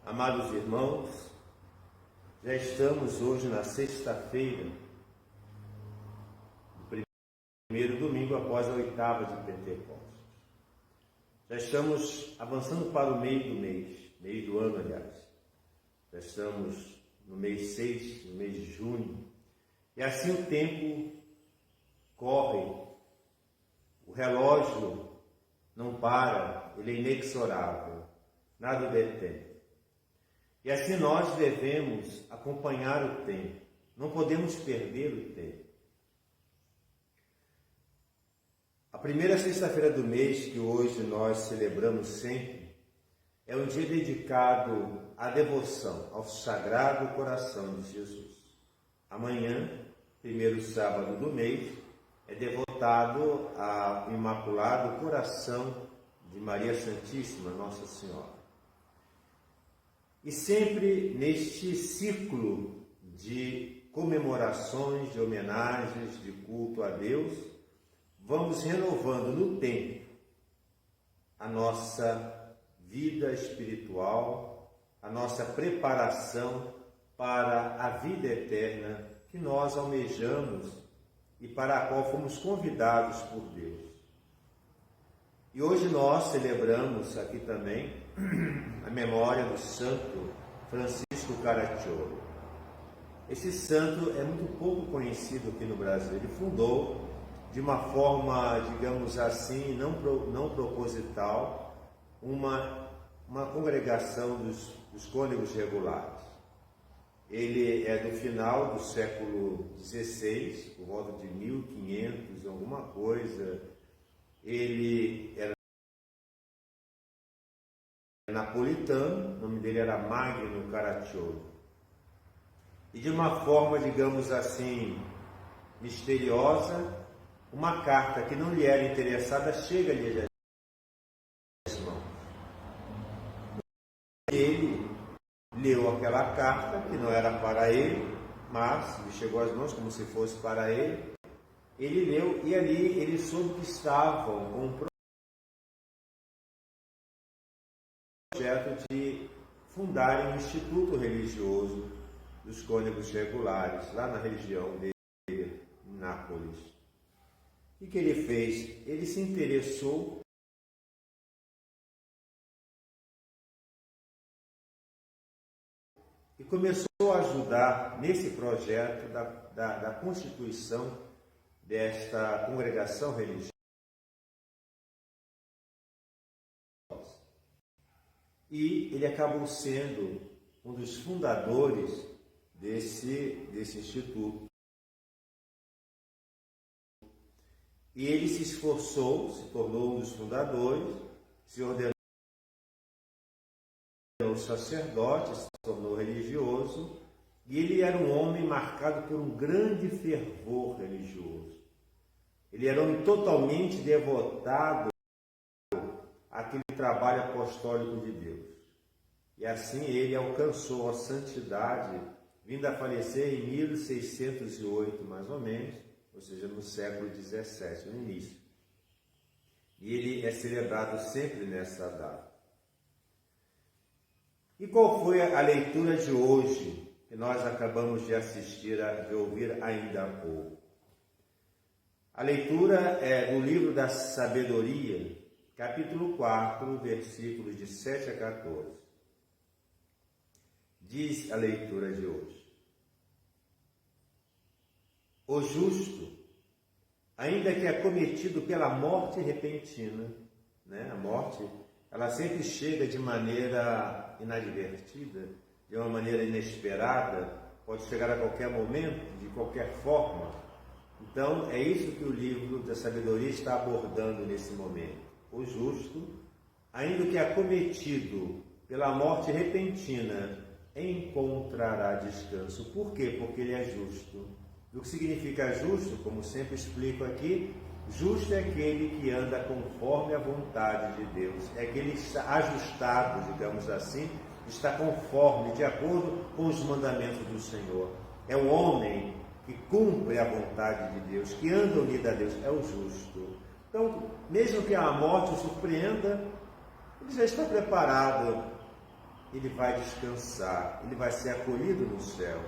Amados irmãos, já estamos hoje na sexta-feira, do primeiro domingo após a oitava de Pentecostes. Já estamos avançando para o meio do ano, aliás. Já estamos no mês 6, no mês de junho, e assim o tempo corre, o relógio não para, ele é inexorável, nada o detém. E assim nós devemos acompanhar o tempo, não podemos perder o tempo. A primeira sexta-feira do mês, que hoje nós celebramos sempre, é um dia dedicado à devoção ao Sagrado Coração de Jesus. Amanhã, primeiro sábado do mês, é devotado ao Imaculado Coração de Maria Santíssima, Nossa Senhora. E sempre neste ciclo de comemorações, de homenagens, de culto a Deus, vamos renovando no tempo a nossa vida espiritual, a nossa preparação para a vida eterna que nós almejamos e para a qual fomos convidados por Deus. E hoje nós celebramos aqui também a memória do santo Francisco Caracciolo. Esse santo é muito pouco conhecido aqui no Brasil. Ele fundou de uma forma, digamos assim, não proposital, uma congregação dos cônegos regulares. Ele é do final do século XVI, por volta de 1500, alguma coisa. Ele era napolitano, o nome dele era Magno Caracciolo. E de uma forma, digamos assim, misteriosa, uma carta que não lhe era interessada chega-lhe às mãos. Ele leu aquela carta, que não era para ele, mas lhe chegou às mãos como se fosse para ele. Ele leu e ali ele soube que estavam com um projeto de fundar um instituto religioso dos cônegos regulares, lá na região dele, em Nápoles. O que ele fez? Ele se interessou e começou a ajudar nesse projeto da constituição desta congregação religiosa. E ele acabou sendo um dos fundadores desse instituto. E ele se esforçou, se tornou um dos fundadores, se ordenou sacerdote, se tornou religioso, e ele era um homem marcado por um grande fervor religioso. Ele era um homem totalmente devotado àquele trabalho apostólico de Deus. E assim ele alcançou a santidade, vindo a falecer em 1608, mais ou menos, ou seja, no século XVII, no início. E ele é celebrado sempre nessa data. E qual foi a leitura de hoje, que nós acabamos de assistir, de ouvir ainda há pouco? A leitura é do livro da Sabedoria, capítulo 4, versículos de 7 a 14. Diz a leitura de hoje: o justo, ainda que acometido pela morte repentina, a morte, ela sempre chega de maneira inadvertida, de uma maneira inesperada, pode chegar a qualquer momento, de qualquer forma. Então, é isso que o livro da Sabedoria está abordando nesse momento. O justo, ainda que acometido pela morte repentina, encontrará descanso. Por quê? Porque ele é justo. O que significa justo, como sempre explico aqui, justo é aquele que anda conforme a vontade de Deus, é aquele que está ajustado, digamos assim, está conforme, de acordo com os mandamentos do Senhor. É o homem que cumpre a vontade de Deus, que anda unido a Deus, é o justo. Então, mesmo que a morte o surpreenda, ele já está preparado ele vai descansar, ele vai ser acolhido no céu.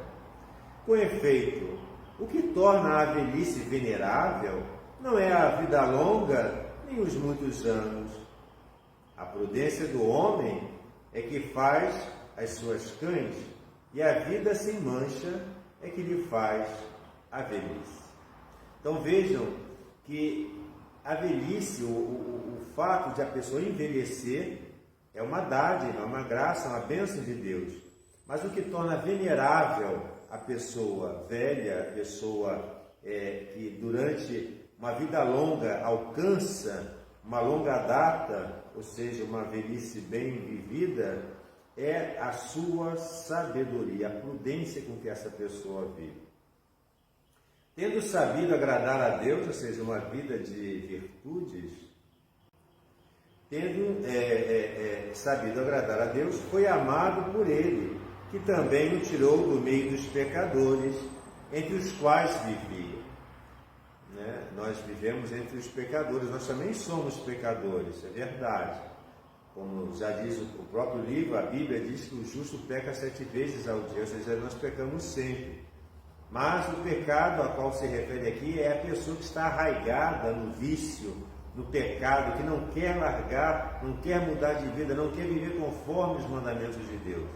Com efeito, o que torna a velhice venerável não é a vida longa nem os muitos anos. A prudência do homem é que faz as suas cães, e a vida sem mancha é que lhe faz a velhice. Então vejam que a velhice, o fato de a pessoa envelhecer, é uma dádiva, é uma graça, uma bênção de Deus. Mas o que torna venerável a pessoa velha, a pessoa que durante uma vida longa alcança uma longa data, ou seja, uma velhice bem vivida, é a sua sabedoria, a prudência com que essa pessoa vive. Tendo sabido agradar a Deus, ou seja, uma vida de virtudes, tendo sabido agradar a Deus, foi amado por Ele, que também o tirou do meio dos pecadores, entre os quais vivia. Nós vivemos entre os pecadores, nós também somos pecadores, é verdade. Como já diz o próprio livro, a Bíblia diz que o justo peca 7 vezes ao dia, ou seja, nós pecamos sempre. Mas o pecado a qual se refere aqui é a pessoa que está arraigada no vício, no pecado, que não quer largar, não quer mudar de vida, não quer viver conforme os mandamentos de Deus.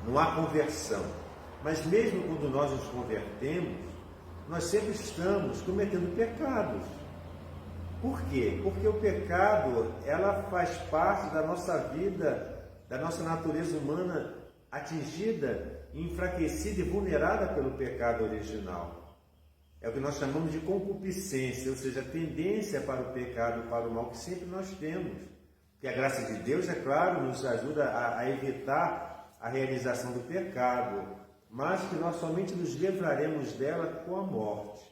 Não há conversão. Mas mesmo quando nós nos convertemos, nós sempre estamos cometendo pecados. Por quê? Porque o pecado, ela faz parte da nossa vida, da nossa natureza humana atingida, enfraquecida e vulnerada pelo pecado original. É o que nós chamamos de concupiscência, ou seja, a tendência para o pecado, para o mal, que sempre nós temos. Que a graça de Deus, é claro, nos ajuda a evitar a realização do pecado, mas que nós somente nos livraremos dela com a morte.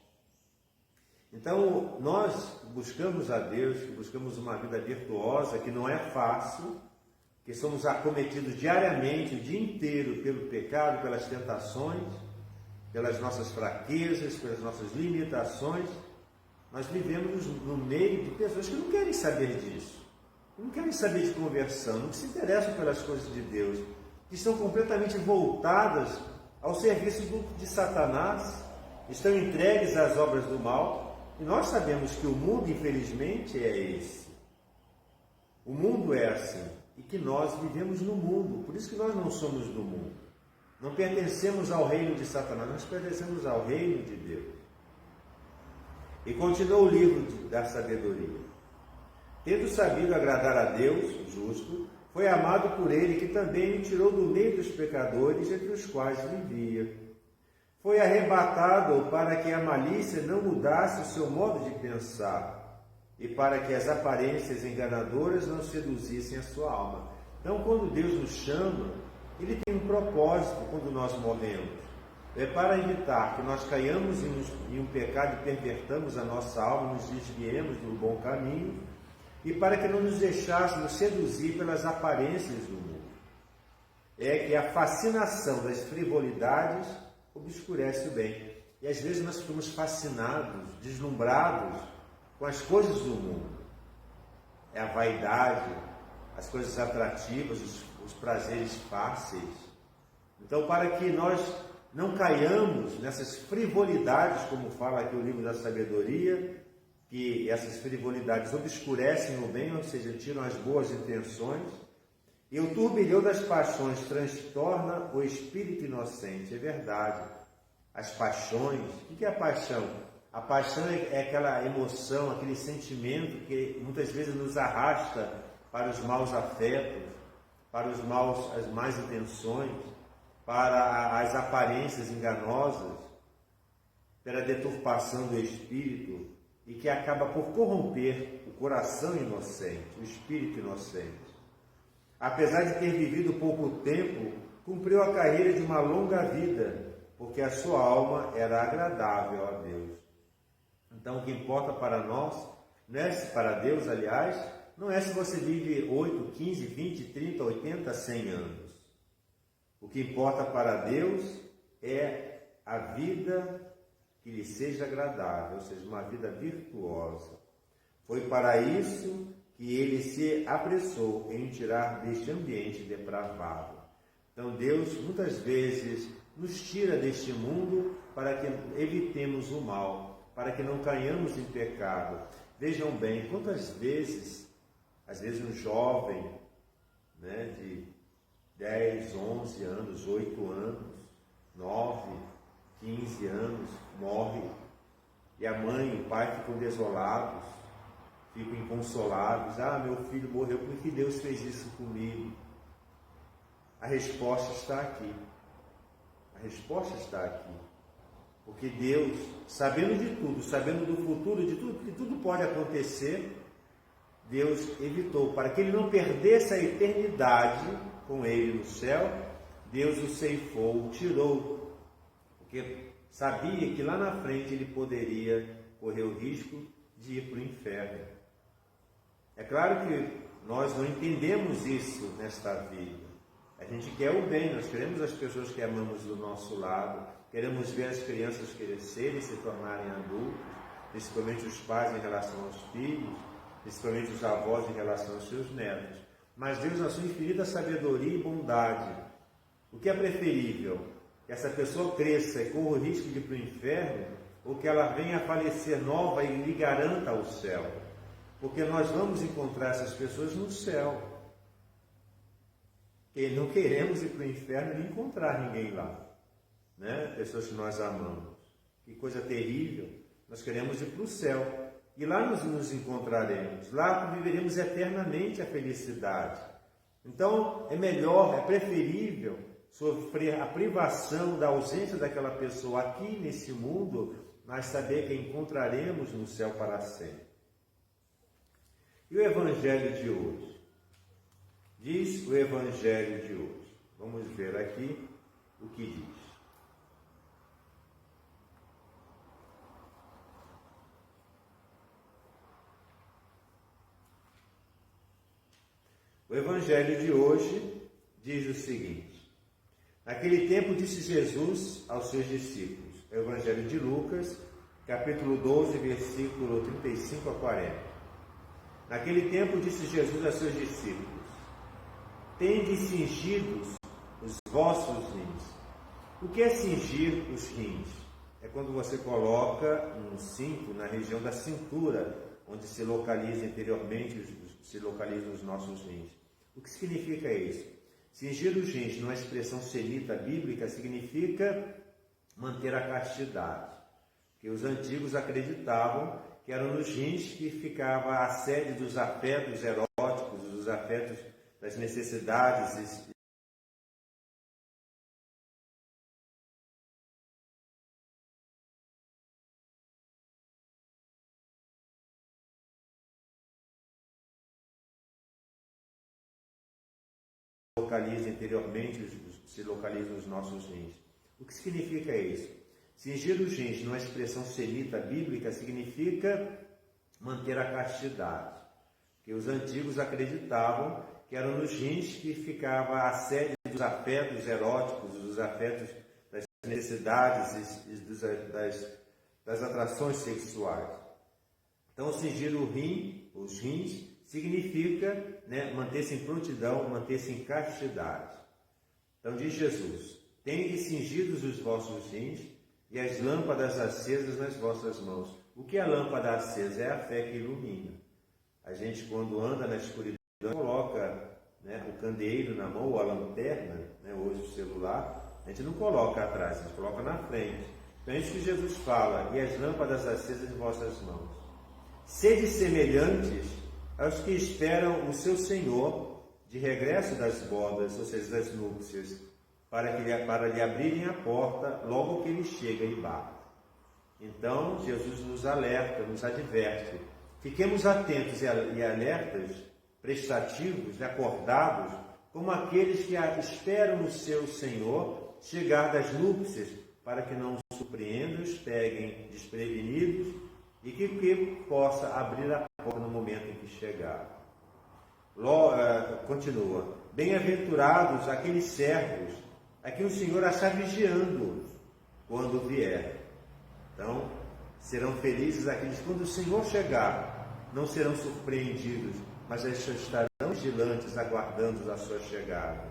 Então, nós buscamos a Deus, buscamos uma vida virtuosa, que não é fácil, que somos acometidos diariamente, o dia inteiro, pelo pecado, pelas tentações, pelas nossas fraquezas, pelas nossas limitações. Nós vivemos no meio de pessoas que não querem saber disso, não querem saber de conversão, não se interessam pelas coisas de Deus, que estão completamente voltadas ao serviço de Satanás, estão entregues às obras do mal, e nós sabemos que o mundo, infelizmente, é esse. O mundo é assim, e que nós vivemos no mundo, por isso que nós não somos do mundo. Não pertencemos ao reino de Satanás, nós pertencemos ao reino de Deus. E continua o livro da sabedoria. Tendo sabido agradar a Deus, o justo, foi amado por Ele, que também o tirou do meio dos pecadores, entre os quais vivia. Foi arrebatado para que a malícia não mudasse o seu modo de pensar, e para que as aparências enganadoras não seduzissem a sua alma. Então, quando Deus nos chama, Ele tem um propósito quando nós morremos. É para evitar que nós caiamos em um pecado e pervertamos a nossa alma, nos desviemos do bom caminho, e para que não nos deixássemos seduzir pelas aparências do mundo. É que a fascinação das frivolidades obscurece o bem. E às vezes nós ficamos fascinados, deslumbrados com as coisas do mundo. É a vaidade, as coisas atrativas, os prazeres fáceis. Então, para que nós não caiamos nessas frivolidades, como fala aqui o livro da sabedoria, que essas frivolidades obscurecem o bem, ou seja, tiram as boas intenções, e o turbilhão das paixões transtorna o espírito inocente. É verdade. As paixões, o que é a paixão? A paixão é aquela emoção, aquele sentimento que muitas vezes nos arrasta para os maus afetos, para as más intenções, para as aparências enganosas, pela deturpação do espírito, e que acaba por corromper o coração inocente, o espírito inocente. Apesar de ter vivido pouco tempo, cumpriu a carreira de uma longa vida, porque a sua alma era agradável a Deus. Então, o que importa para nós, para Deus, aliás, não é se você vive 8, 15, 20, 30, 80, 100 anos. O que importa para Deus é a vida que lhe seja agradável, ou seja, uma vida virtuosa. Foi para isso que ele se apressou em tirar deste ambiente depravado. Então Deus muitas vezes nos tira deste mundo para que evitemos o mal, para que não caiamos em pecado. Vejam bem, quantas vezes, às vezes um jovem, de 10, 11 anos, 8 anos, 9, 15 anos, morre, e a mãe e o pai ficam desolados, ficam inconsolados. Meu filho morreu, por que Deus fez isso comigo? A resposta está aqui. A resposta está aqui. Porque Deus, sabendo de tudo, sabendo do futuro, de tudo, que tudo pode acontecer, Deus evitou, para que ele não perdesse a eternidade com ele no céu, Deus o ceifou, o tirou, porque sabia que lá na frente ele poderia correr o risco de ir para o inferno. É claro que nós não entendemos isso nesta vida. A gente quer o bem, nós queremos as pessoas que amamos do nosso lado, queremos ver as crianças crescerem e se tornarem adultos, principalmente os pais em relação aos filhos, principalmente os avós em relação aos seus netos. Mas Deus, na sua infinita sabedoria e bondade, o que é preferível? Que essa pessoa cresça e corra o risco de ir para o inferno, ou que ela venha a falecer nova e lhe garanta o céu? Porque nós vamos encontrar essas pessoas no céu. E não queremos ir para o inferno e encontrar ninguém lá. Pessoas que nós amamos. Que coisa terrível. Nós queremos ir para o céu. E lá nos encontraremos. Lá viveremos eternamente a felicidade. Então, é melhor, é preferível sofrer a privação da ausência daquela pessoa aqui nesse mundo, mas saber que a encontraremos no céu para sempre. E o Evangelho de hoje? Diz o Evangelho de hoje. Vamos ver aqui o que diz. O Evangelho de hoje diz o seguinte: naquele tempo disse Jesus aos seus discípulos, o Evangelho de Lucas, capítulo 12, versículo 35 a 40. Naquele tempo disse Jesus a seus discípulos: tende cingidos os vossos rins. O que é cingir os rins? É quando você coloca um cinto na região da cintura, onde se localiza anteriormente, se localizam os nossos rins. O que significa isso? Cingir os rins, numa expressão semita bíblica, significa manter a castidade. Porque os antigos acreditavam que eram nos rins que ficava a sede dos afetos eróticos, dos afetos das necessidades se localizam os nossos rins. O que significa isso? Cingir os rins, numa expressão semita bíblica, significa manter a castidade. Porque os antigos acreditavam que eram nos rins que ficava a sede dos afetos eróticos, dos afetos das necessidades e das atrações sexuais. Então, cingir os rins, significa manter-se em prontidão, manter-se em castidade. Então diz Jesus: tende cingidos os vossos rins e as lâmpadas acesas nas vossas mãos. O que é a lâmpada acesa? É a fé que ilumina. A gente, quando anda na escuridão, coloca o candeeiro na mão, ou a lanterna, hoje o celular, a gente não coloca atrás, a gente coloca na frente. Então é isso que Jesus fala: e as lâmpadas acesas em vossas mãos. Sede semelhantes aos que esperam o seu Senhor de regresso das bodas, ou seja, das núpcias, para lhe abrirem a porta logo que ele chega e bate. Então, Jesus nos alerta, nos adverte. Fiquemos atentos e alertas, prestativos, acordados, como aqueles que esperam o seu Senhor chegar das núpcias, para que não os surpreendam, os peguem desprevenidos e que possa abrir a porta no momento em que chegar. Continua: bem-aventurados aqueles servos a quem o Senhor achar vigiando quando vier. Então, serão felizes aqueles que, quando o Senhor chegar, não serão surpreendidos, mas estarão vigilantes, aguardando a sua chegada.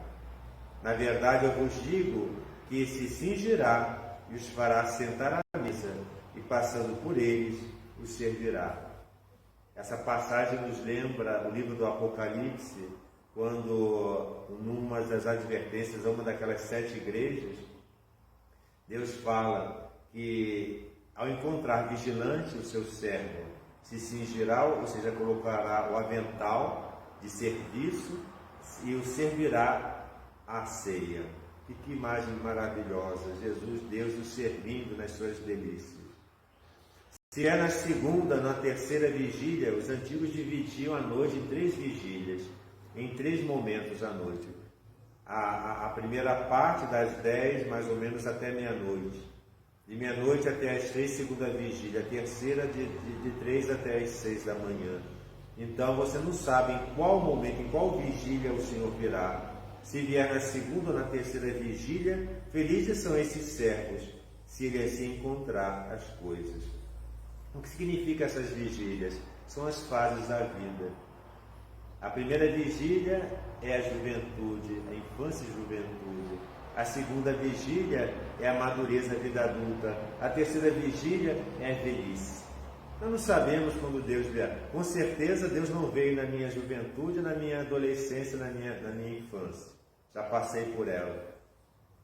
Na verdade, eu vos digo que se cingirá e os fará sentar à mesa, e passando por eles, os servirá. Essa passagem nos lembra o livro do Apocalipse, quando, numa das advertências a uma daquelas 7 igrejas, Deus fala que, ao encontrar vigilante o seu servo, se cingirá, ou seja, colocará o avental de serviço e o servirá à ceia. Que imagem maravilhosa! Jesus, Deus nos servindo nas suas delícias. Se é na segunda, na terceira vigília, os antigos dividiam a noite em 3 vigílias, em 3 momentos à noite. A primeira parte das 10, mais ou menos até meia-noite. De meia-noite até as 3, segunda vigília. A terceira de 3 até as 6 da manhã. Então você não sabe em qual momento, em qual vigília o Senhor virá. Se vier na segunda ou na terceira vigília, felizes são esses servos, se ele assim encontrar as coisas. O que significa essas vigílias? São as fases da vida. A primeira vigília é a juventude, a infância e juventude. A segunda vigília é a madureza, a vida adulta. A terceira vigília é a velhice. Nós não sabemos quando Deus vier. Com certeza Deus não veio na minha juventude, na minha adolescência, na minha infância. Já passei por ela.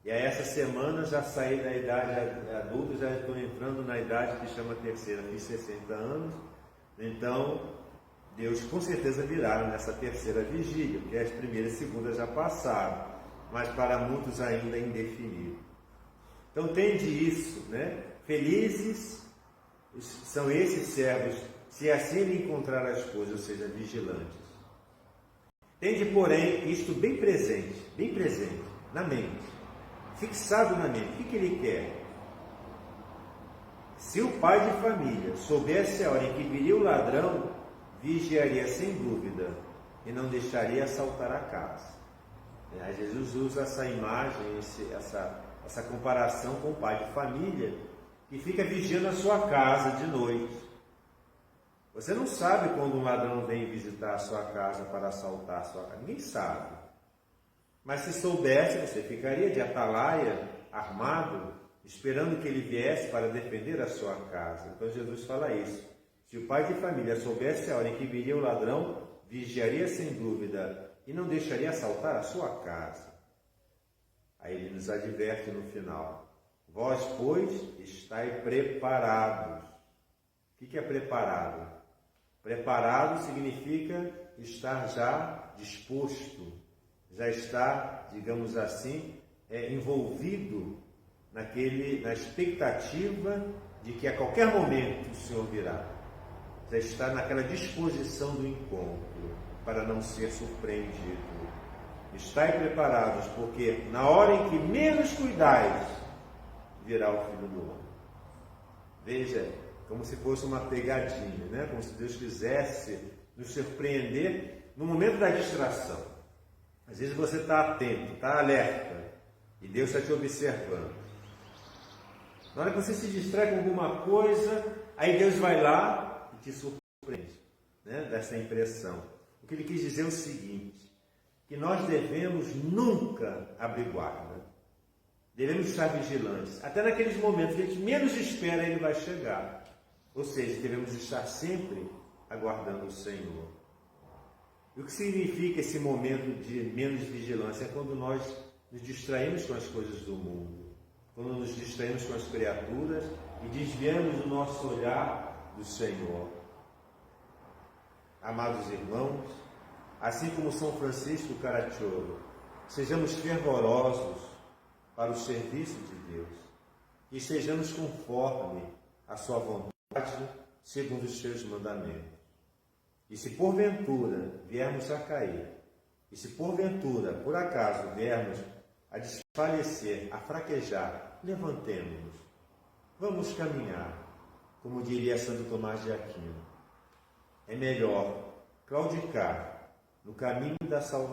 E a essa semana já saí da idade adulta, já estou entrando na idade que chama terceira, fiz 60 anos. Então, Deus com certeza virá nessa terceira vigília, porque as primeiras e segundas já passaram, mas para muitos ainda indefinido. Então, tende isso, né? Felizes são esses servos, se assim ele encontrar as coisas, ou seja, vigilantes. Tende, porém, isto bem presente, na mente, fixado na mente. O que ele quer? Se o pai de família soubesse a hora em que viria o ladrão, vigiaria sem dúvida e não deixaria assaltar a casa. Jesus usa essa imagem, essa comparação com o pai de família que fica vigiando a sua casa de noite. Você não sabe quando um ladrão vem visitar a sua casa para assaltar a sua casa. Ninguém sabe. Mas se soubesse, você ficaria de atalaia, armado, esperando que ele viesse para defender a sua casa. Então Jesus fala isso. Se o pai de família soubesse a hora em que viria o ladrão, vigiaria sem dúvida e não deixaria assaltar a sua casa. Aí ele nos adverte no final. Vós, pois, estáis preparados. O que é preparado? Preparado significa estar já disposto, já estar, digamos assim, envolvido na expectativa de que a qualquer momento o Senhor virá. Já está naquela disposição do encontro para não ser surpreendido. Estai preparados, porque na hora em que menos cuidais, virá o Filho do Homem. Veja, como se fosse uma pegadinha, né? Como se Deus quisesse nos surpreender no momento da distração. Às vezes você está atento, está alerta, e Deus está te observando. Na hora que você se distrai com alguma coisa, aí Deus vai lá e te surpreende, né? Dessa impressão. O que ele quis dizer é o seguinte, que nós devemos nunca abrir guarda. Devemos estar vigilantes. Até naqueles momentos que a gente menos espera, ele vai chegar. Ou seja, devemos estar sempre aguardando o Senhor. E o que significa esse momento de menos vigilância? É quando nós nos distraímos com as coisas do mundo, quando nos distraímos com as criaturas e desviamos o nosso olhar do Senhor. Amados irmãos, assim como São Francisco Caracciolo, sejamos fervorosos para o serviço de Deus e sejamos conforme a sua vontade, segundo os seus mandamentos. E se porventura viermos a cair, e se porventura, por acaso, viermos a desfalecer, a fraquejar, levantemo-nos. Vamos caminhar, como diria Santo Tomás de Aquino. É melhor claudicar no caminho da salvação